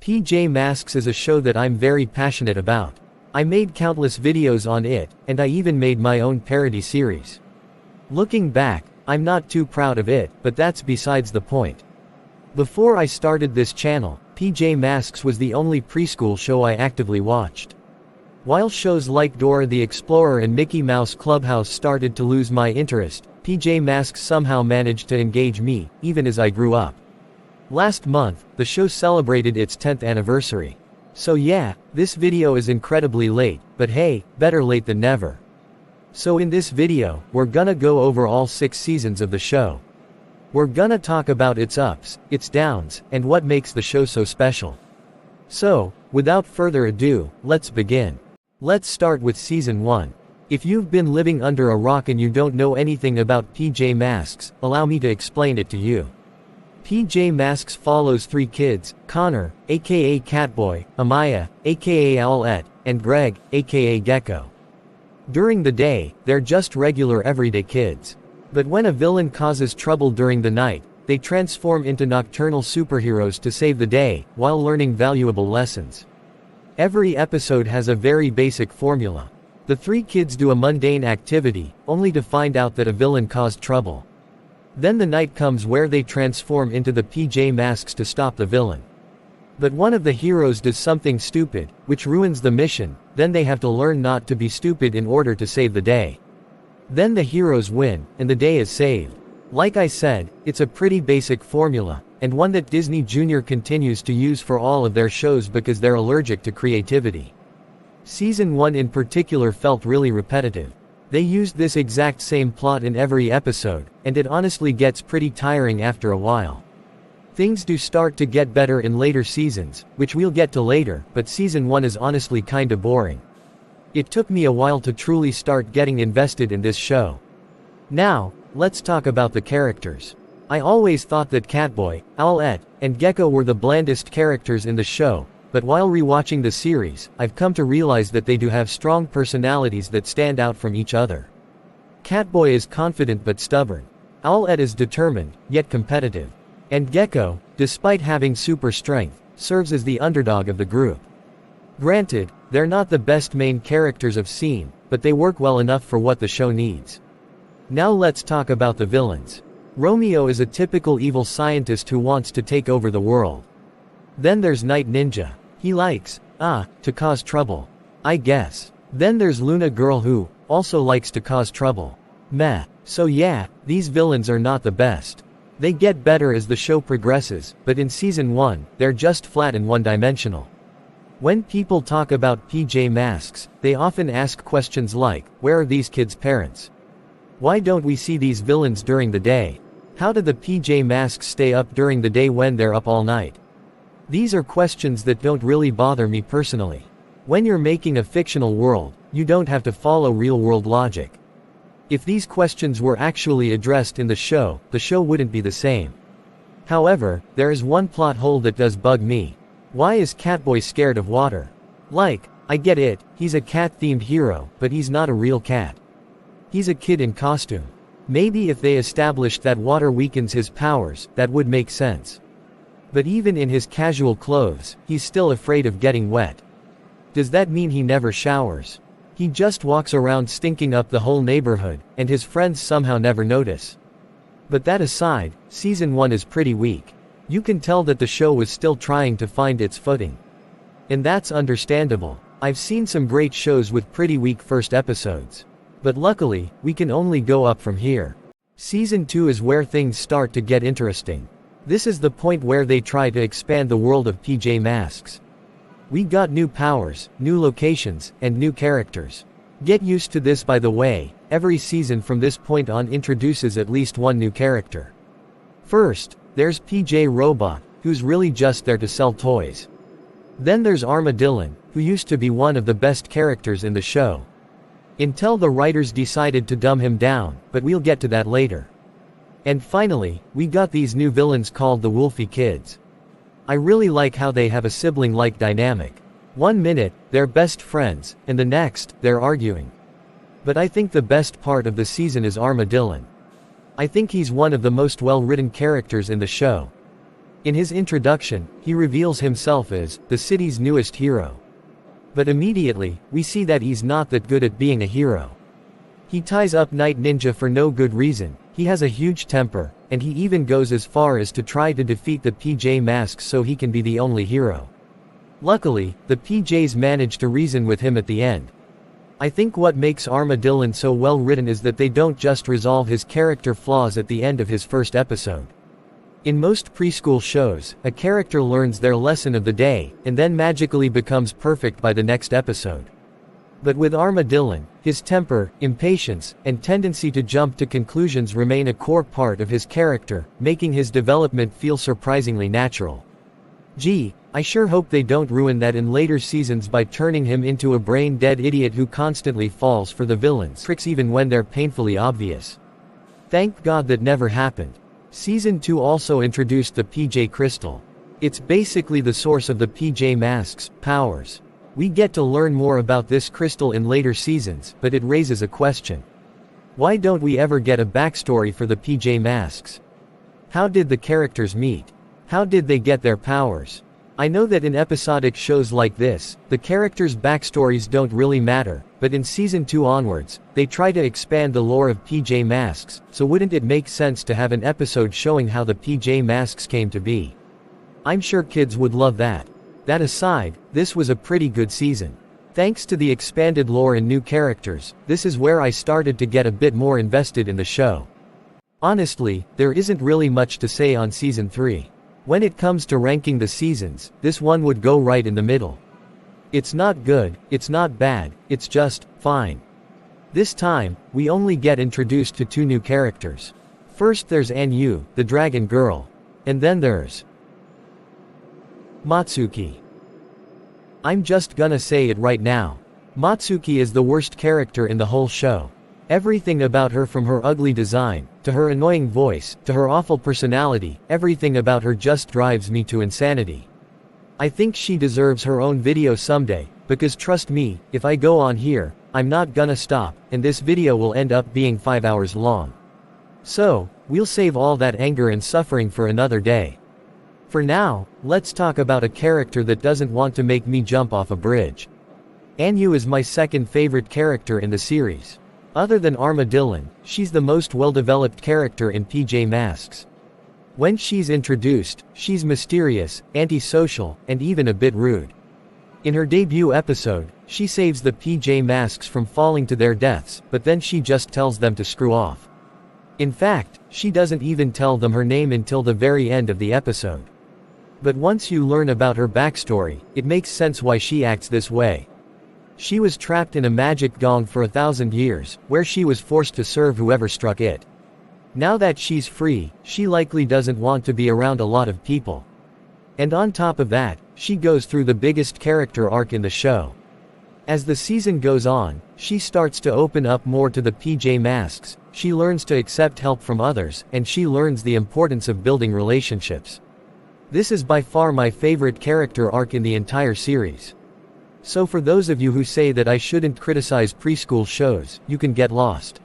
PJ Masks is a show that I'm very passionate about. I made countless videos on it, and I even made my own parody series. Looking back, I'm not too proud of it, but that's besides the point. Before I started this channel, PJ Masks was the only preschool show I actively watched. While shows like Dora the Explorer and Mickey Mouse Clubhouse started to lose my interest, PJ Masks somehow managed to engage me, even as I grew up. Last month, the show celebrated its 10th anniversary. So yeah, this video is incredibly late, but hey, better late than never. So in this video, we're gonna go over all 6 seasons of the show. We're gonna talk about its ups, its downs, and what makes the show so special. So, without further ado, let's begin. Let's start with Season 1. If you've been living under a rock and you don't know anything about PJ Masks, allow me to explain it to you. PJ Masks follows 3 kids, Connor, aka Catboy, Amaya, aka Owlette, and Greg, aka Gecko. During the day, they're just regular everyday kids. But when a villain causes trouble during the night, they transform into nocturnal superheroes to save the day, while learning valuable lessons. Every episode has a very basic formula. The 3 kids do a mundane activity, only to find out that a villain caused trouble. Then the night comes where they transform into the PJ Masks to stop the villain. But one of the heroes does something stupid, which ruins the mission, then they have to learn not to be stupid in order to save the day. Then the heroes win, and the day is saved. Like I said, it's a pretty basic formula, and one that Disney Junior continues to use for all of their shows because they're allergic to creativity. Season 1 in particular felt really repetitive. They used this exact same plot in every episode, and it honestly gets pretty tiring after a while. Things do start to get better in later seasons, which we'll get to later, but Season 1 is honestly kinda boring. It took me a while to truly start getting invested in this show. Now, let's talk about the characters. I always thought that Catboy, Owlette, and Gecko were the blandest characters in the show, but while rewatching the series, I've come to realize that they do have strong personalities that stand out from each other. Catboy is confident but stubborn. Owlette is determined, yet competitive. And Gecko, despite having super strength, serves as the underdog of the group. Granted, they're not the best main characters I've seen, but they work well enough for what the show needs. Now let's talk about the villains. Romeo is a typical evil scientist who wants to take over the world. Then there's Night Ninja. He likes, to cause trouble. I guess. Then there's Luna Girl who, also likes to cause trouble. Meh. So yeah, these villains are not the best. They get better as the show progresses, but in Season 1, they're just flat and one-dimensional. When people talk about PJ Masks, they often ask questions like, where are these kids' parents? Why don't we see these villains during the day? How do the PJ Masks stay up during the day when they're up all night? These are questions that don't really bother me personally. When you're making a fictional world, you don't have to follow real-world logic. If these questions were actually addressed in the show wouldn't be the same. However, there is one plot hole that does bug me. Why is Catboy scared of water? Like, I get it, he's a cat-themed hero, but he's not a real cat. He's a kid in costume. Maybe if they established that water weakens his powers, that would make sense. But even in his casual clothes, he's still afraid of getting wet. Does that mean he never showers? He just walks around stinking up the whole neighborhood, and his friends somehow never notice. But that aside, Season 1 is pretty weak. You can tell that the show was still trying to find its footing. And that's understandable. I've seen some great shows with pretty weak first episodes. But luckily, we can only go up from here. Season 2 is where things start to get interesting. This is the point where they try to expand the world of PJ Masks. We got new powers, new locations, and new characters. Get used to this by the way, every season from this point on introduces at least one new character. First, there's PJ Robot, who's really just there to sell toys. Then there's Armadillon, who used to be one of the best characters in the show. Until the writers decided to dumb him down, but we'll get to that later. And finally, we got these new villains called the Wolfie Kids. I really like how they have a sibling-like dynamic. One minute, they're best friends, and the next, they're arguing. But I think the best part of the season is Armadillon. I think he's one of the most well-written characters in the show. In his introduction, he reveals himself as the city's newest hero. But immediately, we see that he's not that good at being a hero. He ties up Night Ninja for no good reason, he has a huge temper, and he even goes as far as to try to defeat the PJ Masks so he can be the only hero. Luckily, the PJs manage to reason with him at the end. I think what makes Armadillo so well written is that they don't just resolve his character flaws at the end of his first episode. In most preschool shows, a character learns their lesson of the day, and then magically becomes perfect by the next episode. But with Armadillo, his temper, impatience, and tendency to jump to conclusions remain a core part of his character, making his development feel surprisingly natural. Gee, I sure hope they don't ruin that in later seasons by turning him into a brain-dead idiot who constantly falls for the villains' tricks even when they're painfully obvious. Thank God that never happened. Season 2 also introduced the PJ Crystal. It's basically the source of the PJ Masks' powers. We get to learn more about this crystal in later seasons, but it raises a question. Why don't we ever get a backstory for the PJ Masks? How did the characters meet? How did they get their powers? I know that in episodic shows like this, the characters' backstories don't really matter, but in Season 2 onwards, they try to expand the lore of PJ Masks, so wouldn't it make sense to have an episode showing how the PJ Masks came to be? I'm sure kids would love that. That aside, this was a pretty good season. Thanks to the expanded lore and new characters, this is where I started to get a bit more invested in the show. Honestly, there isn't really much to say on Season 3. When it comes to ranking the seasons, this one would go right in the middle. It's not good, it's not bad, it's just fine. This time, we only get introduced to 2 new characters. First there's Anyu, the dragon girl. And then there's Matsuki. I'm just gonna say it right now. Matsuki is the worst character in the whole show. Everything about her, from her ugly design, to her annoying voice, to her awful personality, everything about her just drives me to insanity. I think she deserves her own video someday, because trust me, if I go on here, I'm not gonna stop, and this video will end up being 5 hours long. So, we'll save all that anger and suffering for another day. For now, let's talk about a character that doesn't want to make me jump off a bridge. Anyu is my second favorite character in the series. Other than Armadillo, she's the most well-developed character in PJ Masks. When she's introduced, she's mysterious, antisocial, and even a bit rude. In her debut episode, she saves the PJ Masks from falling to their deaths, but then she just tells them to screw off. In fact, she doesn't even tell them her name until the very end of the episode. But once you learn about her backstory, it makes sense why she acts this way. She was trapped in a magic gong for 1,000 years, where she was forced to serve whoever struck it. Now that she's free, she likely doesn't want to be around a lot of people. And on top of that, she goes through the biggest character arc in the show. As the season goes on, she starts to open up more to the PJ Masks, she learns to accept help from others, and she learns the importance of building relationships. This is by far my favorite character arc in the entire series. So for those of you who say that I shouldn't criticize preschool shows, you can get lost.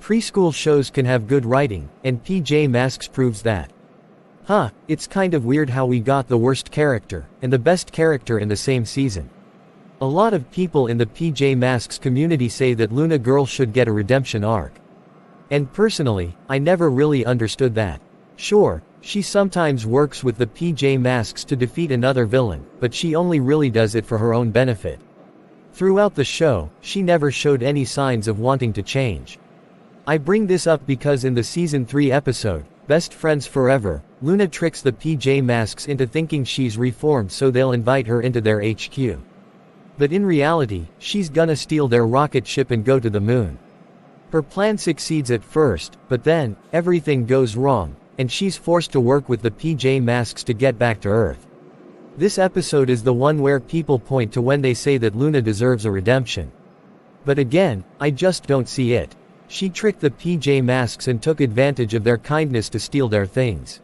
Preschool shows can have good writing, and PJ Masks proves that. It's kind of weird how we got the worst character, and the best character in the same season. A lot of people in the PJ Masks community say that Luna Girl should get a redemption arc. And personally, I never really understood that. Sure, she sometimes works with the PJ Masks to defeat another villain, but she only really does it for her own benefit. Throughout the show, she never showed any signs of wanting to change. I bring this up because in the Season 3 episode, Best Friends Forever, Luna tricks the PJ Masks into thinking she's reformed so they'll invite her into their HQ. But in reality, she's gonna steal their rocket ship and go to the moon. Her plan succeeds at first, but then, everything goes wrong, and she's forced to work with the PJ Masks to get back to Earth. This episode is the one where people point to when they say that Luna deserves a redemption. But again, I just don't see it. She tricked the PJ Masks and took advantage of their kindness to steal their things.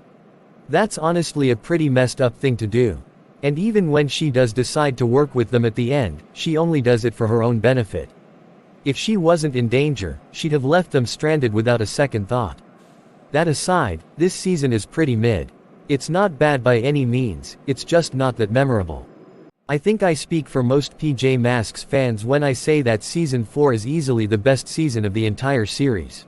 That's honestly a pretty messed up thing to do. And even when she does decide to work with them at the end, she only does it for her own benefit. If she wasn't in danger, she'd have left them stranded without a second thought. That aside, this season is pretty mid. It's not bad by any means, it's just not that memorable. I think I speak for most PJ Masks fans when I say that Season 4 is easily the best season of the entire series.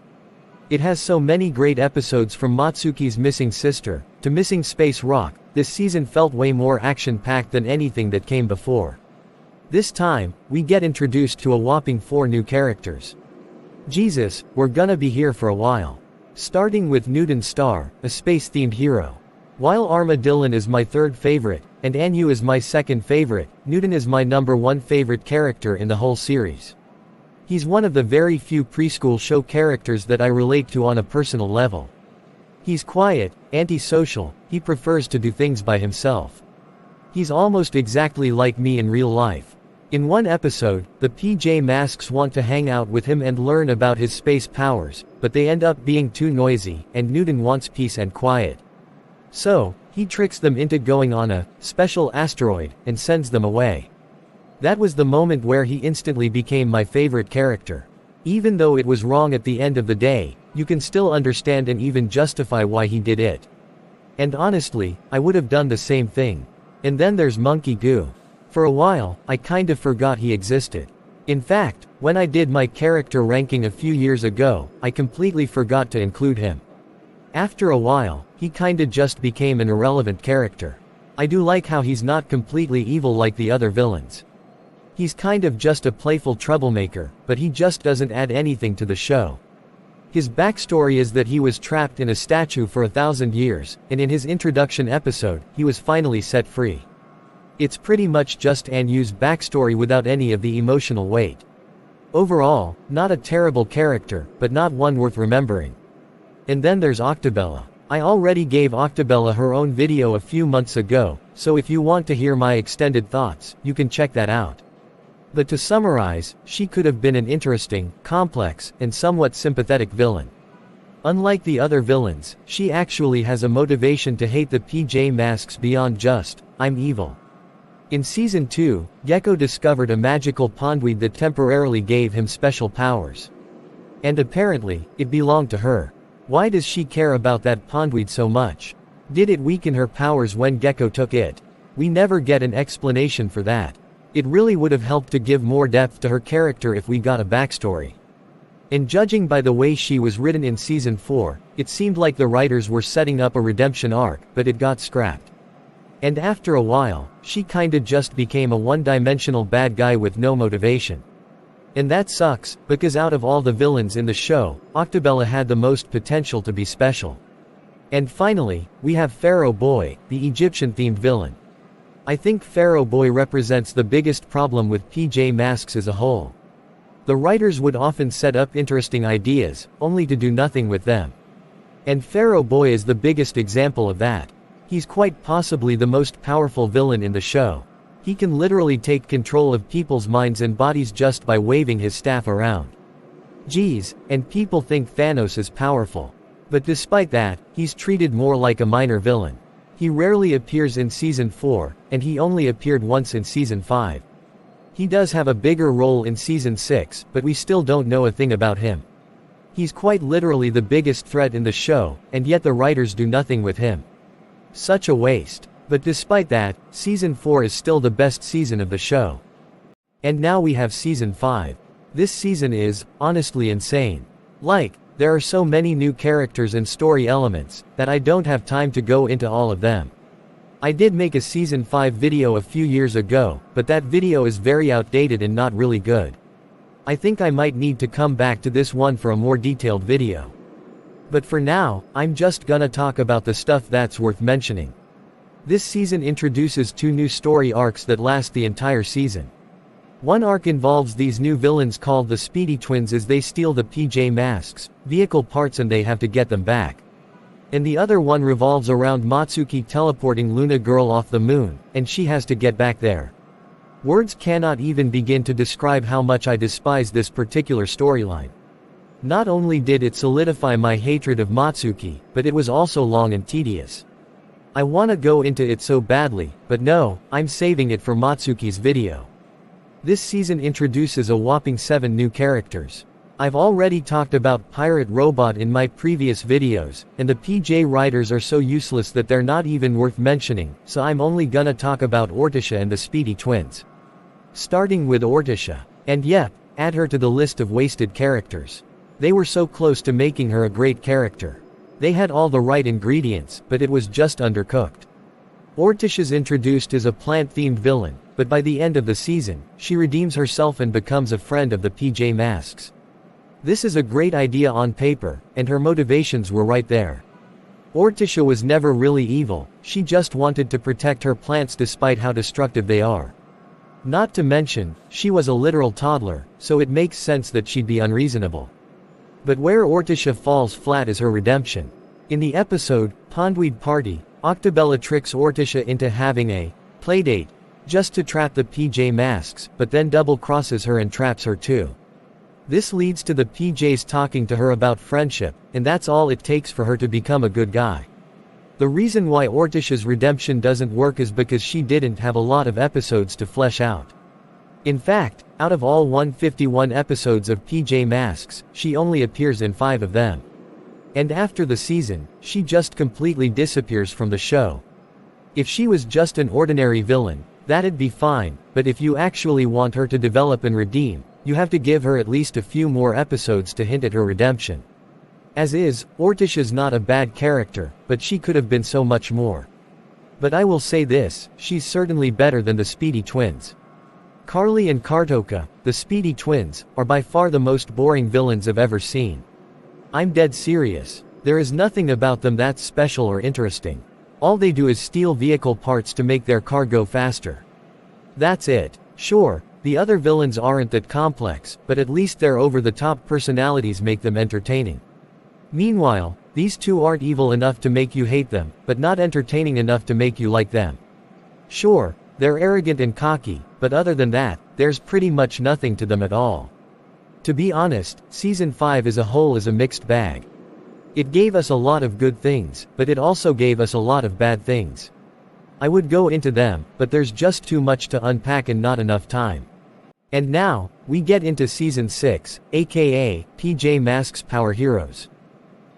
It has so many great episodes, from Matsuki's missing sister, to missing Space Rock. This season felt way more action-packed than anything that came before. This time, we get introduced to a whopping 4 new characters. Jesus, we're gonna be here for a while. Starting with Newton Star, a space-themed hero. While Armadillon is my third favorite, and Anu is my second favorite, Newton is my number 1 favorite character in the whole series. He's one of the very few preschool show characters that I relate to on a personal level. He's quiet, antisocial, he prefers to do things by himself. He's almost exactly like me in real life. In one episode, the PJ Masks want to hang out with him and learn about his space powers, but they end up being too noisy, and Newton wants peace and quiet. So, he tricks them into going on a special asteroid, and sends them away. That was the moment where he instantly became my favorite character. Even though it was wrong at the end of the day, you can still understand and even justify why he did it. And honestly, I would have done the same thing. And then there's Monkey Goo. For a while, I kind of forgot he existed. In fact, when I did my character ranking a few years ago, I completely forgot to include him. After a while, he kinda just became an irrelevant character. I do like how he's not completely evil like the other villains. He's kind of just a playful troublemaker, but he just doesn't add anything to the show. His backstory is that he was trapped in a statue for 1,000 years, and in his introduction episode, he was finally set free. It's pretty much just Anu's backstory without any of the emotional weight. Overall, not a terrible character, but not one worth remembering. And then there's Octobella. I already gave Octobella her own video a few months ago, so if you want to hear my extended thoughts, you can check that out. But to summarize, she could have been an interesting, complex, and somewhat sympathetic villain. Unlike the other villains, she actually has a motivation to hate the PJ Masks beyond just, "I'm evil." In Season 2, Gecko discovered a magical pondweed that temporarily gave him special powers. And apparently, it belonged to her. Why does she care about that pondweed so much? Did it weaken her powers when Gecko took it? We never get an explanation for that. It really would have helped to give more depth to her character if we got a backstory. And judging by the way she was written in Season 4, it seemed like the writers were setting up a redemption arc, but it got scrapped. And after a while, she kinda just became a one-dimensional bad guy with no motivation. And that sucks, because out of all the villains in the show, Octobella had the most potential to be special. And finally, we have Pharaoh Boy, the Egyptian-themed villain. I think Pharaoh Boy represents the biggest problem with PJ Masks as a whole. The writers would often set up interesting ideas, only to do nothing with them. And Pharaoh Boy is the biggest example of that. He's quite possibly the most powerful villain in the show. He can literally take control of people's minds and bodies just by waving his staff around. Geez, and people think Thanos is powerful. But despite that, he's treated more like a minor villain. He rarely appears in Season 4, and he only appeared once in Season 5. He does have a bigger role in Season 6, but we still don't know a thing about him. He's quite literally the biggest threat in the show, and yet the writers do nothing with him. Such a waste. But despite that, Season 4 is still the best season of the show. And now we have Season 5. This season is, honestly, insane. There are so many new characters and story elements, that I don't have time to go into all of them. I did make a Season 5 video a few years ago, but that video is very outdated and not really good. I think I might need to come back to this one for a more detailed video. But for now, I'm just gonna talk about the stuff that's worth mentioning. This season introduces 2 new story arcs that last the entire season. One arc involves these new villains called the Speedy Twins as they steal the PJ Masks vehicle parts and they have to get them back. And the other one revolves around Matsuki teleporting Luna Girl off the moon, and she has to get back there. Words cannot even begin to describe how much I despise this particular storyline. Not only did it solidify my hatred of Matsuki, but it was also long and tedious. I wanna go into it so badly, but no, I'm saving it for Matsuki's video. This season introduces a whopping 7 new characters. I've already talked about Pirate Robot in my previous videos, and the PJ Riders are so useless that they're not even worth mentioning, so I'm only gonna talk about Ortisha and the Speedy Twins. Starting with Ortisha. And yep, add her to the list of wasted characters. They were so close to making her a great character. They had all the right ingredients, but it was just undercooked. Ortisha's introduced as a plant-themed villain, but by the end of the season, she redeems herself and becomes a friend of the PJ Masks. This is a great idea on paper, and her motivations were right there. Ortisha was never really evil, she just wanted to protect her plants despite how destructive they are. Not to mention, she was a literal toddler, so it makes sense that she'd be unreasonable. But where Ortisha falls flat is her redemption. In the episode, Pondweed Party, Octobella tricks Ortisha into having a playdate, just to trap the PJ Masks, but then double-crosses her and traps her too. This leads to the PJs talking to her about friendship, and that's all it takes for her to become a good guy. The reason why Ortisha's redemption doesn't work is because she didn't have a lot of episodes to flesh out. In fact, out of all 151 episodes of PJ Masks, she only appears in 5 of them. And after the season, she just completely disappears from the show. If she was just an ordinary villain, that'd be fine, but if you actually want her to develop and redeem, you have to give her at least a few more episodes to hint at her redemption. As is, Ortisha's not a bad character, but she could have been so much more. But I will say this, she's certainly better than the Speedy Twins. Carly and Kartoka, the Speedy Twins, are by far the most boring villains I've ever seen. I'm dead serious. There is nothing about them that's special or interesting. All they do is steal vehicle parts to make their car go faster. That's it. Sure, the other villains aren't that complex, but at least their over-the-top personalities make them entertaining. Meanwhile, these two aren't evil enough to make you hate them, but not entertaining enough to make you like them. Sure, they're arrogant and cocky, but other than that, there's pretty much nothing to them at all. To be honest, Season 5 as a whole is a mixed bag. It gave us a lot of good things, but it also gave us a lot of bad things. I would go into them, but there's just too much to unpack and not enough time. And now, we get into Season 6, aka, PJ Masks Power Heroes.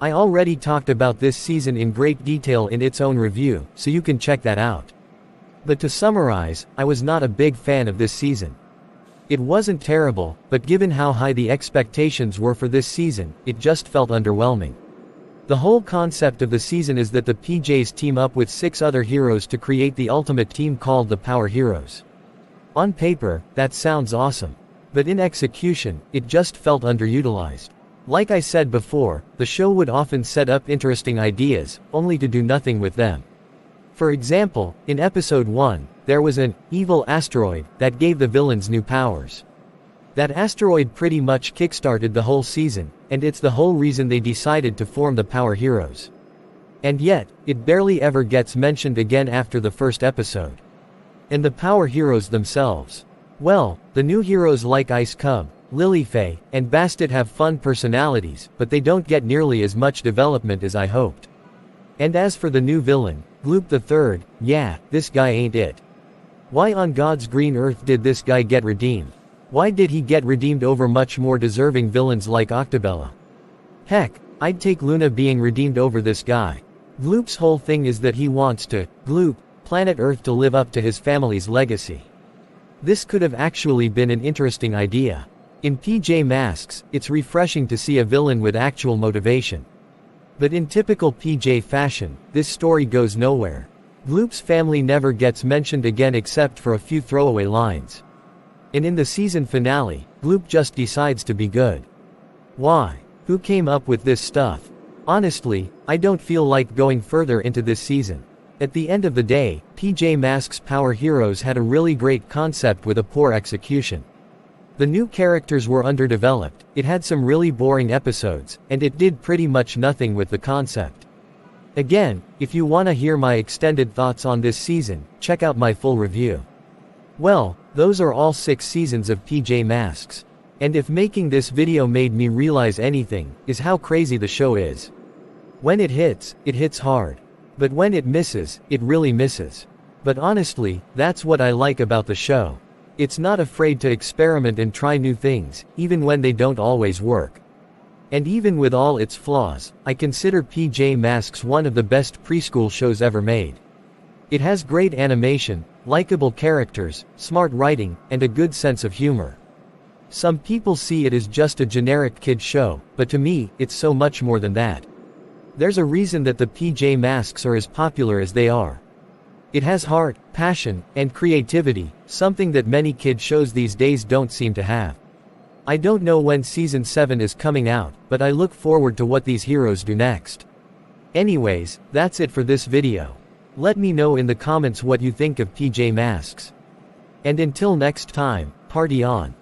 I already talked about this season in great detail in its own review, so you can check that out. But to summarize, I was not a big fan of this season. It wasn't terrible, but given how high the expectations were for this season, it just felt underwhelming. The whole concept of the season is that the PJs team up with 6 other heroes to create the ultimate team called the Power Heroes. On paper, that sounds awesome. But in execution, it just felt underutilized. Like I said before, the show would often set up interesting ideas, only to do nothing with them. For example, in episode 1, there was an evil asteroid that gave the villains new powers. That asteroid pretty much kickstarted the whole season, and it's the whole reason they decided to form the Power Heroes. And yet, it barely ever gets mentioned again after the first episode. And the Power Heroes themselves. Well, the new heroes like Ice Cub, Lilyfae, and Bastet have fun personalities, but they don't get nearly as much development as I hoped. And as for the new villain, Gloop the Third, yeah, this guy ain't it. Why on God's green earth did this guy get redeemed? Why did he get redeemed over much more deserving villains like Octobella? Heck, I'd take Luna being redeemed over this guy. Gloop's whole thing is that he wants to, Gloop, planet Earth to live up to his family's legacy. This could have actually been an interesting idea. In PJ Masks, it's refreshing to see a villain with actual motivation. But in typical PJ fashion, this story goes nowhere. Gloop's family never gets mentioned again except for a few throwaway lines. And in the season finale, Gloop just decides to be good. Why? Who came up with this stuff? Honestly, I don't feel like going further into this season. At the end of the day, PJ Masks Power Heroes had a really great concept with a poor execution. The new characters were underdeveloped, it had some really boring episodes, and it did pretty much nothing with the concept. Again, if you wanna hear my extended thoughts on this season, check out my full review. Well, those are all 6 seasons of PJ Masks. And if making this video made me realize anything, is how crazy the show is. When it hits hard. But when it misses, it really misses. But honestly, that's what I like about the show. It's not afraid to experiment and try new things, even when they don't always work. And even with all its flaws, I consider PJ Masks one of the best preschool shows ever made. It has great animation, likable characters, smart writing, and a good sense of humor. Some people see it as just a generic kid show, but to me, it's so much more than that. There's a reason that the PJ Masks are as popular as they are. It has heart, passion, and creativity, something that many kid shows these days don't seem to have. I don't know when season 7 is coming out, but I look forward to what these heroes do next. Anyways, that's it for this video. Let me know in the comments what you think of PJ Masks. And until next time, party on.